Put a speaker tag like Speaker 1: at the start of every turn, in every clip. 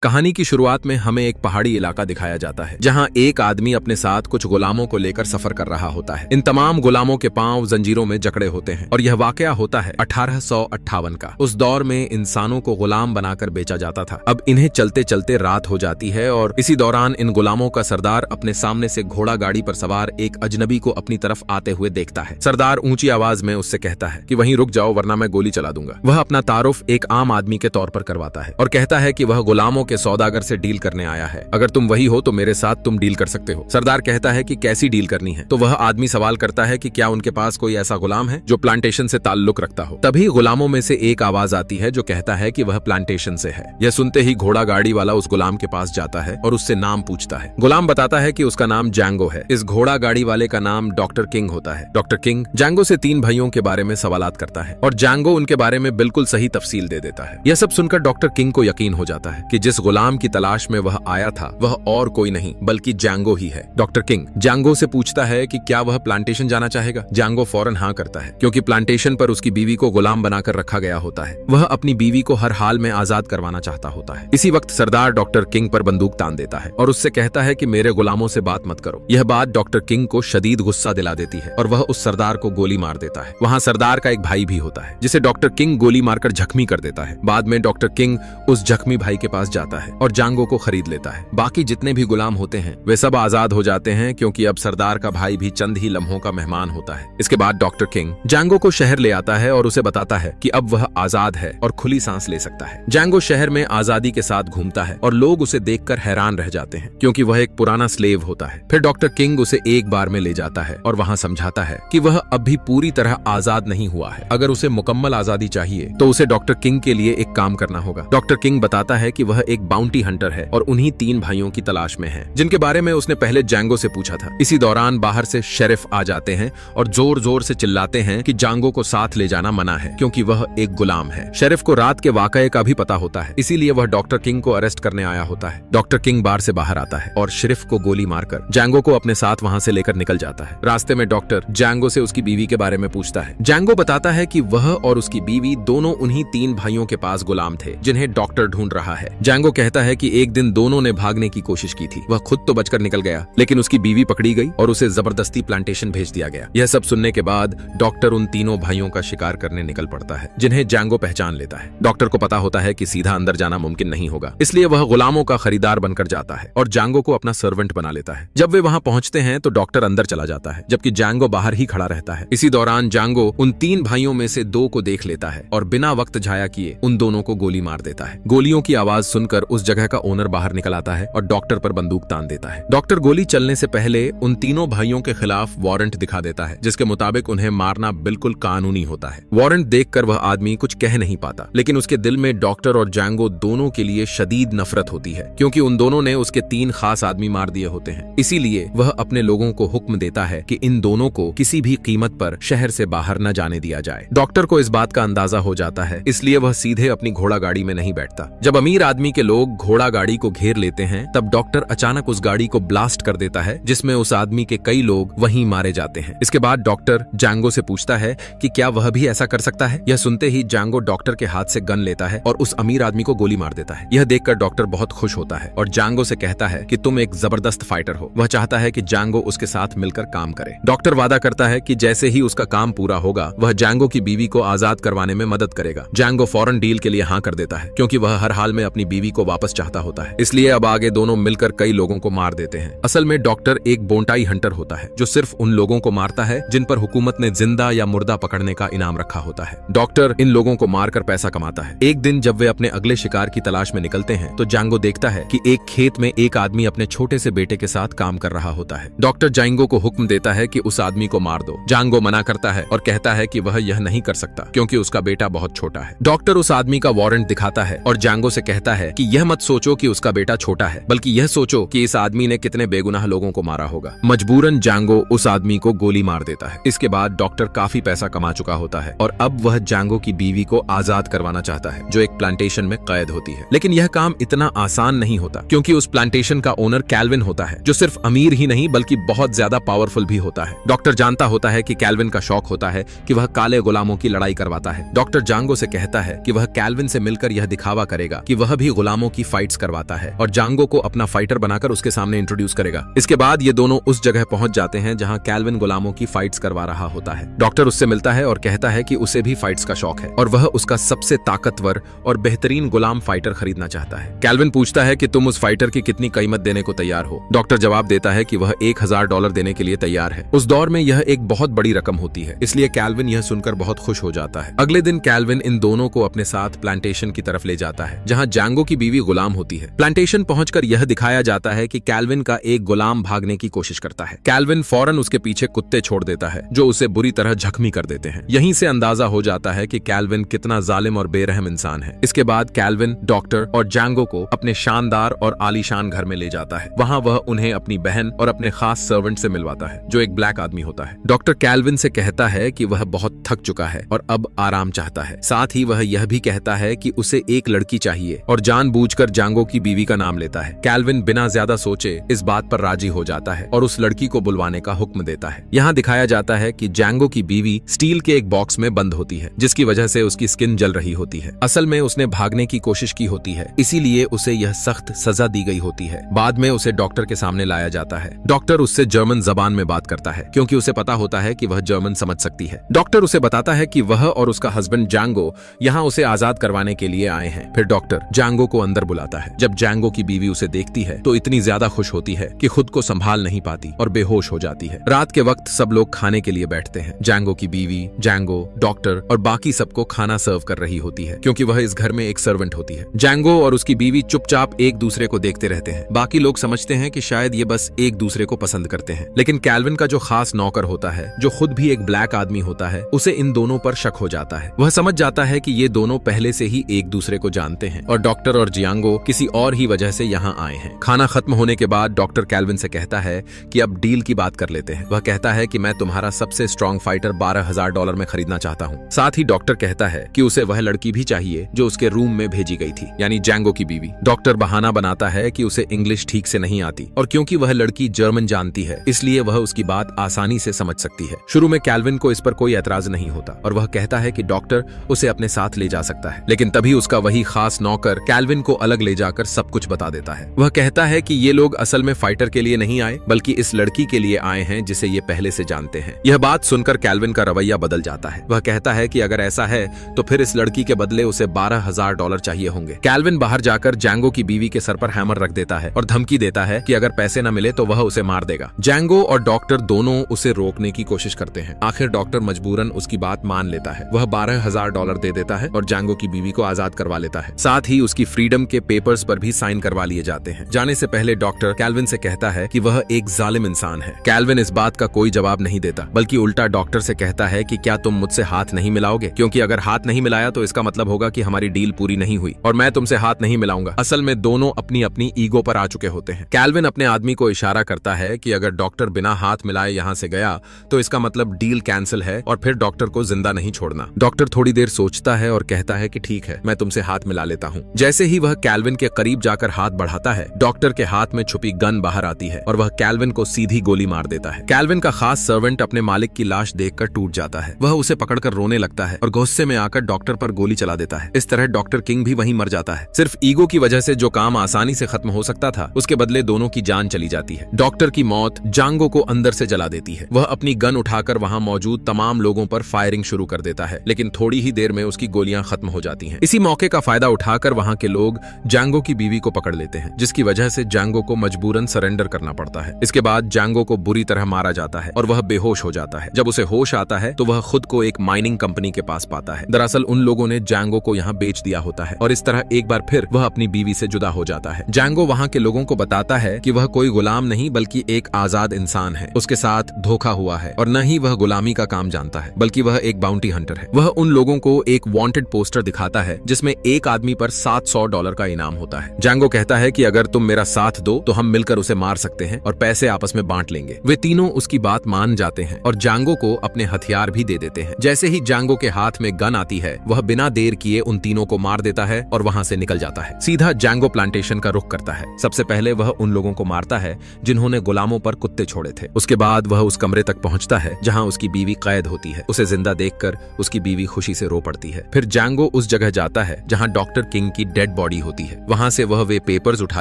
Speaker 1: कहानी की शुरुआत में हमें एक पहाड़ी इलाका दिखाया जाता है जहां एक आदमी अपने साथ कुछ गुलामों को लेकर सफर कर रहा होता है। इन तमाम गुलामों के पांव जंजीरों में जकड़े होते हैं और यह वाकया होता है 1858 का। उस दौर में इंसानों को गुलाम बनाकर बेचा जाता था। अब इन्हें चलते चलते रात हो जाती है और इसी दौरान इन गुलामों का सरदार अपने सामने से घोड़ा गाड़ी पर सवार एक अजनबी को अपनी तरफ आते हुए देखता है। सरदार ऊंची आवाज में उससे कहता है कि वहीं रुक जाओ वरना मैं गोली चला दूंगा। वह अपना तारुफ एक आम आदमी के तौर पर करवाता है और कहता है कि वह गुलामों के सौदागर से डील करने आया है। अगर तुम वही हो तो मेरे साथ तुम डील कर सकते हो। सरदार कहता है कि कैसी डील करनी है। तो वह आदमी सवाल करता है कि क्या उनके पास कोई ऐसा गुलाम है जो प्लांटेशन से ताल्लुक रखता हो। तभी गुलामों में से एक आवाज आती है जो कहता है कि वह प्लांटेशन से है। यह सुनते ही घोड़ा गाड़ी वाला उस गुलाम के पास जाता है और उससे नाम पूछता है। गुलाम बताता है कि उसका नाम जैंगो है। इस घोड़ा गाड़ी वाले का नाम डॉक्टर किंग होता है। डॉक्टर किंग जैंगो से 3 भाइयों के बारे में सवालात करता है और जैंगो उनके बारे में बिल्कुल सही तफसील दे देता है। यह सब सुनकर डॉक्टर किंग को यकीन हो जाता है कि जिस गुलाम की तलाश में वह आया था वह और कोई नहीं बल्कि जैंगो ही है। डॉक्टर किंग जैंगो से पूछता है कि क्या वह प्लांटेशन जाना चाहेगा। जैंगो फौरन हाँ करता है क्योंकि प्लांटेशन पर उसकी बीवी को गुलाम बनाकर रखा गया होता है। वह अपनी बीवी को हर हाल में आजाद करवाना चाहता होता है। इसी वक्त सरदार डॉक्टर किंग पर बंदूक तान देता है और उससे कहता है कि मेरे गुलामों से बात मत करो। यह बात डॉक्टर किंग को शदीद गुस्सा दिला देती है और वह उस सरदार को गोली मार देता है। वहाँ सरदार का एक भाई भी होता है जिसे डॉक्टर किंग गोली मारकर जख्मी कर देता है। बाद में डॉक्टर किंग उस जख्मी भाई के पास जाता है और जैंगो को खरीद लेता है। बाकी जितने भी गुलाम होते हैं वे सब आजाद हो जाते हैं क्योंकि अब सरदार का भाई भी चंद ही लम्हों का मेहमान होता है। इसके बाद डॉक्टर किंग जैंगो को शहर ले आता है और उसे बताता है कि अब वह आजाद है और खुली सांस ले सकता है। जैंगो शहर में आजादी के साथ घूमता है और लोग उसे देखकर हैरान रह जाते हैं क्योंकि वह एक पुराना स्लेव होता है। फिर डॉक्टर किंग उसे एक बार में ले जाता है और वहां समझाता है कि वह अब भी पूरी तरह आजाद नहीं हुआ है। अगर उसे मुकम्मल आजादी चाहिए तो उसे डॉक्टर किंग के लिए एक काम करना होगा। डॉक्टर किंग बताता है कि वह एक बाउंटी हंटर है और उन्हीं 3 भाइयों की तलाश में है जिनके बारे में उसने पहले जैंगो से पूछा था। इसी दौरान बाहर से शेरिफ आ जाते हैं और जोर जोर से चिल्लाते हैं कि जैंगो को साथ ले जाना मना है क्योंकि वह एक गुलाम है। शेरिफ को रात के वाकये का भी पता होता है, इसीलिए वह डॉक्टर किंग को अरेस्ट करने आया होता है। डॉक्टर किंग बार से बाहर आता है और शेरिफ को गोली मारकर जैंगो को अपने साथ वहां से लेकर निकल जाता है। रास्ते में डॉक्टर जैंगो से उसकी बीवी के बारे में पूछता है। जैंगो बताता है कि वह और उसकी बीवी दोनों उन्हीं 3 भाइयों के पास गुलाम थे जिन्हें डॉक्टर ढूंढ रहा है। जैंगो कहता है कि एक दिन दोनों ने भागने की कोशिश की थी। वह खुद तो बचकर निकल गया लेकिन उसकी बीवी पकड़ी गई और उसे जबरदस्ती प्लांटेशन भेज दिया गया। यह सब सुनने के बाद डॉक्टर उन तीनों भाइयों का शिकार करने निकल पड़ता है जिन्हें जैंगो पहचान लेता है। डॉक्टर को पता होता है कि सीधा अंदर जाना मुमकिन नहीं होगा, इसलिए वह गुलामों का खरीदार बनकर जाता है और जैंगो को अपना सर्वेंट बना लेता है। जब वे वहां पहुंचते हैं तो डॉक्टर अंदर चला जाता है जबकि जैंगो बाहर ही खड़ा रहता है। इसी दौरान जैंगो उन 3 भाइयों में से 2 को देख लेता है और बिना वक्त जाया किए उन दोनों को गोली मार देता है। गोलियों की आवाज सुनकर उस जगह का ओनर बाहर निकल आता है और डॉक्टर पर बंदूक तान देता है। डॉक्टर गोली चलने से पहले उन तीनों भाइयों के खिलाफ वारंट दिखा देता है जिसके मुताबिक उन्हें मारना बिल्कुल कानूनी होता है। वारंट देखकर वह आदमी कुछ कह नहीं पाता लेकिन उसके दिल में डॉक्टर और जैंगो दोनों के लिए शदीद नफरत होती है क्योंकि उन दोनों ने उसके 3 खास आदमी मार दिए होते हैं। इसीलिए वह अपने लोगों को हुक्म देता है कि इन दोनों को किसी भी कीमत पर शहर से बाहर न जाने दिया जाए। डॉक्टर को इस बात का अंदाजा हो जाता है, इसलिए वह सीधे अपनी घोड़ा गाड़ी में नहीं बैठता। जब अमीर आदमी के लोग घोड़ा गाड़ी को घेर लेते हैं तब डॉक्टर अचानक उस गाड़ी को ब्लास्ट कर देता है जिसमें उस आदमी के कई लोग वहीं मारे जाते हैं। इसके बाद डॉक्टर जैंगो से पूछता है कि क्या वह भी ऐसा कर सकता है। यह सुनते ही जैंगो डॉक्टर के हाथ से गन लेता है और उस अमीर आदमी को गोली मार देता है। यह देखकर डॉक्टर बहुत खुश होता है और जैंगो से कहता है कि तुम एक जबरदस्त फाइटर हो। वह चाहता है कि जैंगो उसके साथ मिलकर काम करे। डॉक्टर वादा करता है कि जैसे ही उसका काम पूरा होगा वह जैंगो की बीवी को आजाद करवाने में मदद करेगा। जैंगो फौरन डील के लिए हाँ कर देता है क्योंकि वह हर हाल में अपनी बीवी को वापस चाहता होता है। इसलिए अब आगे दोनों मिलकर कई लोगों को मार देते हैं। असल में डॉक्टर एक बोंटाई हंटर होता है जो सिर्फ उन लोगों को मारता है जिन पर हुकूमत ने जिंदा या मुर्दा पकड़ने का इनाम रखा होता है। डॉक्टर इन लोगों को मारकर पैसा कमाता है। एक दिन जब वे अपने अगले शिकार की तलाश में निकलते हैं तो जैंगो देखता है कि एक खेत में एक आदमी अपने छोटे से बेटे के साथ काम कर रहा होता है। डॉक्टर जैंगो को हुक्म देता है कि उस आदमी को मार दो। जैंगो मना करता है और कहता है कि वह यह नहीं कर सकता क्योंकि उसका बेटा बहुत छोटा है। डॉक्टर उस आदमी का वारंट दिखाता है और जैंगो से कहता है कि यह मत सोचो कि उसका बेटा छोटा है बल्कि यह सोचो कि इस आदमी ने कितने बेगुनाह लोगों को मारा होगा। मजबूरन जैंगो उस आदमी को गोली मार देता है। इसके बाद डॉक्टर काफी पैसा कमा चुका होता है और अब वह जैंगो की बीवी को आजाद करवाना चाहता है जो एक प्लांटेशन में कैद होती है। लेकिन यह काम इतना आसान नहीं होता क्योंकि उस प्लांटेशन का ओनर कैल्विन होता है जो सिर्फ अमीर ही नहीं बल्कि बहुत ज्यादा पावरफुल भी होता है। डॉक्टर जानता होता है कि कैल्विन का शौक होता है कि वह काले गुलामों की लड़ाई करवाता है। डॉक्टर जैंगो से कहता है कि वह कैल्विन से मिलकर यह दिखावा करेगा कि वह भी गुलाम गुलामों की फाइट्स करवाता है और जांगो को अपना फाइटर बनाकर उसके सामने इंट्रोड्यूस करेगा। इसके बाद ये दोनों उस जगह पहुंच जाते हैं जहां कैल्विन गुलामों की फाइट्स करवा रहा होता है। डॉक्टर उससे मिलता है और कहता है कि उसे भी फाइट्स का शौक है और वह उसका सबसे ताकतवर और बेहतरीन गुलाम फाइटर खरीदना चाहता है। कैल्विन पूछता है कि तुम उस फाइटर की कितनी कीमत देने को तैयार हो। डॉक्टर जवाब देता है कि वह $1000 देने के लिए तैयार है। उस दौर में यह एक बहुत बड़ी रकम होती है, इसलिए कैल्विन यह सुनकर बहुत खुश हो जाता है। अगले दिन कैल्विन इन दोनों को अपने साथ प्लांटेशन की तरफ ले जाता है जहां जांगो की बीवी गुलाम होती है। प्लांटेशन पहुंचकर यह दिखाया जाता है कि कैल्विन का एक गुलाम भागने की कोशिश करता है। कैल्विन फौरन उसके पीछे कुत्ते छोड़ देता है जो उसे बुरी तरह जख्मी कर देते हैं। यहीं से अंदाजा हो जाता है कि कैल्विन कितना जालिम और बेरहम इंसान है। इसके बाद कैल्विन डॉक्टर और जांगो को अपने शानदार और आलीशान घर में ले जाता है। वहां वह उन्हें अपनी बहन और अपने खास सर्वेंट से मिलवाता है जो एक ब्लैक आदमी होता है। डॉक्टर कैल्विन से कहता है कि वह बहुत थक चुका है और अब आराम चाहता है। साथ ही वह यह भी कहता है कि उसे एक लड़की चाहिए और जानबूझकर जांगो की बीवी का नाम लेता है। कैल्विन बिना ज्यादा सोचे इस बात पर राजी हो जाता है और उस लड़की को बुलवाने का हुक्म देता है। यहाँ दिखाया जाता है कि जांगो की बीवी स्टील के एक बॉक्स में बंद होती है जिसकी वजह से उसकी स्किन जल रही होती है। असल में उसने भागने की कोशिश की होती है, इसीलिए उसे यह सख्त सजा दी गई होती है। बाद में उसे डॉक्टर के सामने लाया जाता है। डॉक्टर उससे जर्मन जबान में बात करता है क्योंकि उसे पता होता है कि वह जर्मन समझ सकती है। डॉक्टर उसे बताता है कि वह और उसका हस्बैंड जांगो यहाँ उसे आजाद करवाने के लिए आए हैं। फिर डॉक्टर जांगो को अंदर बुलाता है। जब जांगो की बीवी उसे देखती है तो इतनी ज्यादा खुश होती है कि खुद को संभाल नहीं पाती और बेहोश हो जाती है। रात के वक्त सब लोग खाने के लिए बैठते हैं। जांगो की बीवी, जांगो, डॉक्टर और बाकी सबको खाना सर्व कर रही होती है क्योंकि वह इस घर में एक सर्वेंट होती है। जांगो और उसकी बीवी चुपचाप एक दूसरे को देखते रहते हैं। बाकी लोग समझते हैं कि शायद ये बस एक दूसरे को पसंद करते हैं, लेकिन कैल्विन का जो खास नौकर होता है जो खुद भी एक ब्लैक आदमी होता है उसे इन दोनों पर शक हो जाता है। वह समझ जाता है कि ये दोनों पहले से ही एक दूसरे को जानते हैं और डॉक्टर और जियांगो किसी और ही वजह से यहाँ आए हैं। खाना खत्म होने के बाद डॉक्टर कैल्विन से कहता है कि अब डील की बात कर लेते हैं। वह कहता है कि मैं तुम्हारा सबसे स्ट्रॉन्ग फाइटर $12,000 में खरीदना चाहता हूँ। साथ ही डॉक्टर कहता है कि उसे वह लड़की भी चाहिए जो उसके रूम में भेजी गई थी, यानी जांगो की बीवी। डॉक्टर बहाना बनाता है कि उसे इंग्लिश ठीक से नहीं आती और क्योंकि वह लड़की जर्मन जानती है इसलिए वह उसकी बात आसानी से समझ सकती है। शुरू में कैल्विन को इस पर कोई एतराज नहीं होता और वह कहता है कि डॉक्टर उसे अपने साथ ले जा सकता है, लेकिन तभी उसका वही खास नौकर कैल्विन को अलग ले जाकर सब कुछ बता देता है। वह कहता है कि ये लोग असल में फाइटर के लिए नहीं आए बल्कि इस लड़की के लिए आए हैं जिसे ये पहले से जानते हैं। यह बात सुनकर कैल्विन का रवैया बदल जाता है। वह कहता है कि अगर ऐसा है तो फिर इस लड़की के बदले उसे $12,000 चाहिए होंगे। कैल्विन बाहर जाकर जांगो की बीवी के सर पर हैमर रख देता है और धमकी देता है कि अगर पैसे न मिले तो वह उसे मार देगा। जांगो और डॉक्टर दोनों उसे रोकने की कोशिश करते हैं। आखिर डॉक्टर मजबूरन उसकी बात मान लेता है। वह $12,000 दे देता है और जांगो की बीवी को आजाद करवा लेता है। साथ ही उसकी फ्रीडम के पेपर्स पर भी साइन करवा लिए जाते हैं। जाने से पहले डॉक्टर कैल्विन से कहता है कि वह एक जालिम इंसान है। कैल्विन इस बात का कोई जवाब नहीं देता बल्कि उल्टा डॉक्टर से कहता है कि क्या तुम मुझसे हाथ नहीं मिलाओगे, क्योंकि अगर हाथ नहीं मिलाया तो इसका मतलब होगा कि हमारी डील पूरी नहीं हुई और मैं तुमसे हाथ नहीं मिलाऊंगा। असल में दोनों अपनी अपनी ईगो पर आ चुके होते हैं। कैल्विन अपने आदमी को इशारा करता है कि अगर डॉक्टर बिना हाथ मिलाए यहाँ से गया तो इसका मतलब डील कैंसिल है और फिर डॉक्टर को जिंदा नहीं छोड़ना। डॉक्टर थोड़ी देर सोचता है और कहता है कि ठीक है, मैं तुमसे हाथ मिला लेता हूँ। जैसे ही वह कैल्विन के करीब जाकर हाथ बढ़ाता है, डॉक्टर के हाथ में छुपी गन बाहर आती है और वह कैल्विन को सीधी गोली मार देता है। कैल्विन का खास सर्वेंट अपने मालिक की लाश देखकर टूट जाता है। वह उसे पकड़कर रोने लगता है और गुस्से में आकर डॉक्टर पर गोली चला देता है। इस तरह डॉक्टर किंग भी वहीं मर जाता है। सिर्फ ईगो की वजह से जो काम आसानी से खत्म हो सकता था उसके बदले दोनों की जान चली जाती है। डॉक्टर की मौत जांगो को अंदर से जला देती है। वह अपनी गन उठाकर वहां मौजूद तमाम लोगों पर फायरिंग शुरू कर देता है, लेकिन थोड़ी ही देर में उसकी गोलियां खत्म हो जाती हैं। इसी मौके का फायदा उठाकर वहां के लोग जांगो की बीवी को पकड़ लेते हैं, जिसकी वजह से जांगो को मजबूरन सरेंडर करना पड़ता है। इसके बाद जांगो को बुरी तरह मारा जाता है और वह बेहोश हो जाता है। जब उसे होश आता है तो वह खुद को एक माइनिंग कंपनी के पास पाता है। दरअसल उन लोगों ने जांगो को यहाँ बेच दिया होता है और इस तरह एक बार फिर वह अपनी बीवी से जुदा हो जाता है। जांगो वहाँ के लोगों को बताता है कि वह कोई गुलाम नहीं बल्कि एक आजाद इंसान है। उसके साथ धोखा हुआ है और न ही वह गुलामी का काम जानता है बल्कि वह एक बाउंटी हंटर है। वह उन लोगों को एक वांटेड पोस्टर दिखाता है जिसमें एक आदमी पर $700 का इनाम होता है। जांगो कहता है कि अगर तुम मेरा साथ दो तो हम मिलकर उसे मार सकते हैं और पैसे आपस में बांट लेंगे। वे तीनों उसकी बात मान जाते हैं और जांगो को अपने हथियार भी दे देते हैं। जैसे ही जांगो के हाथ में गन आती है वह बिना देर किए उन तीनों को मार देता है और वहां से निकल जाता है। सीधा जांगो प्लांटेशन का रुख करता है। सबसे पहले वह उन लोगों को मारता है जिन्होंने गुलामों पर कुत्ते छोड़े थे। उसके बाद वह उस कमरे तक पहुंचता है जहां उसकी बीवी कैद होती है। उसे जिंदा देखकर उसकी बीवी खुशी से रो पड़ती है। फिर जांगो उस जगह जाता है जहां डॉक्टर किंग की डेड बॉडी होती है। वहां से वह वे पेपर्स उठा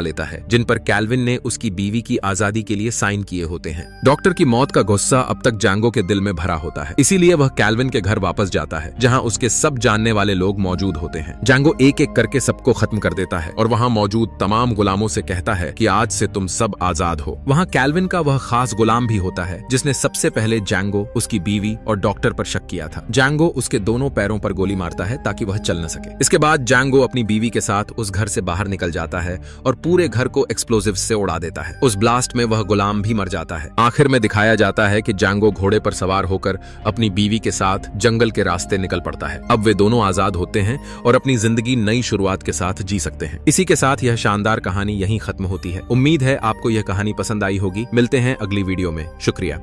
Speaker 1: लेता है जिन पर कैल्विन ने उसकी बीवी की आजादी के लिए साइन किए होते हैं। डॉक्टर की मौत का गुस्सा अब तक जैंगो के दिल में भरा होता है, इसीलिए वह कैल्विन के घर वापस जाता है जहां उसके सब जानने वाले लोग मौजूद होते हैं। जैंगो एक एक करके सबको खत्म कर देता है और वहां मौजूद तमाम गुलामों से कहता है कि आज से तुम सब आजाद हो। वहां कैल्विन का वह खास गुलाम भी होता है जिसने सबसे पहले जैंगो, उसकी बीवी और डॉक्टर पर शक किया था। जैंगो उसके दोनों पैरों पर गोली मारता है ताकि वह चल न सके। इसके बाद जैंगो अपनी बीवी के साथ उस घर से बाहर निकल जाता है और पूरे घर को एक्सप्लोजिव से उड़ा देता है। उस ब्लास्ट में वह गुलाम भी मर जाता है। आखिर में दिखाया जाता है कि जैंगो घोड़े पर सवार होकर अपनी बीवी के साथ जंगल के रास्ते निकल पड़ता है। अब वे दोनों आजाद होते हैं और अपनी जिंदगी नई शुरुआत के साथ जी सकते हैं। इसी के साथ यह शानदार कहानी यहीं खत्म होती है। उम्मीद है आपको यह कहानी पसंद आई होगी। मिलते हैं अगली वीडियो में। शुक्रिया।